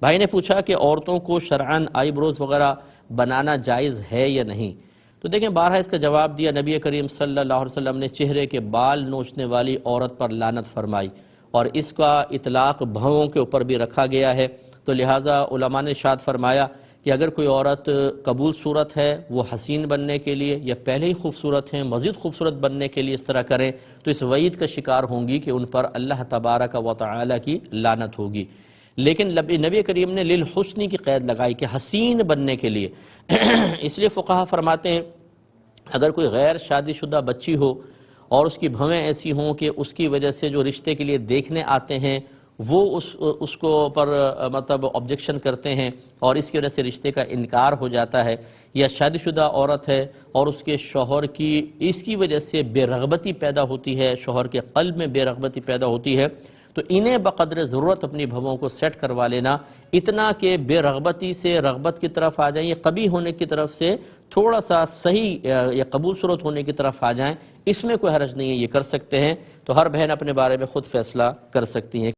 بھائی نے پوچھا کہ عورتوں کو شرعاً آئی بروز وغیرہ بنانا جائز ہے یا نہیں؟ تو دیکھیں بارہا اس کا جواب دیا، نبی کریم صلی اللہ علیہ وسلم نے چہرے کے بال نوچنے والی عورت پر لعنت فرمائی، اور اس کا اطلاق بھووں کے اوپر بھی رکھا گیا ہے۔ تو لہٰذا علماء نے ارشاد فرمایا کہ اگر کوئی عورت قبول صورت ہے، وہ حسین بننے کے لیے یا پہلے ہی خوبصورت ہیں مزید خوبصورت بننے کے لیے اس طرح کریں، تو اس وعید کا شکار ہوں گی کہ ان پر اللہ تبارک و تعالی کی لعنت ہوگی۔ لیکن نبی کریم نے للحسن کی قید لگائی کہ حسین بننے کے لیے۔ اس لیے فقہا فرماتے ہیں اگر کوئی غیر شادی شدہ بچی ہو اور اس کی بھویں ایسی ہوں کہ اس کی وجہ سے جو رشتے کے لیے دیکھنے آتے ہیں وہ اس کو پر مطلب آبجیکشن کرتے ہیں اور اس کی وجہ سے رشتے کا انکار ہو جاتا ہے، یا شادی شدہ عورت ہے اور اس کے شوہر کی اس کی وجہ سے بے رغبتی پیدا ہوتی ہے، شوہر کے قلب میں بے رغبتی پیدا ہوتی ہے، تو انہیں بقدر ضرورت اپنی بھووں کو سیٹ کروا لینا، اتنا کہ بے رغبتی سے رغبت کی طرف آ جائیں، یا قبیح ہونے کی طرف سے تھوڑا سا صحیح یا قبول صورت ہونے کی طرف آ جائیں، اس میں کوئی حرج نہیں ہے، یہ کر سکتے ہیں۔ تو ہر بہن اپنے بارے میں خود فیصلہ کر سکتی ہیں۔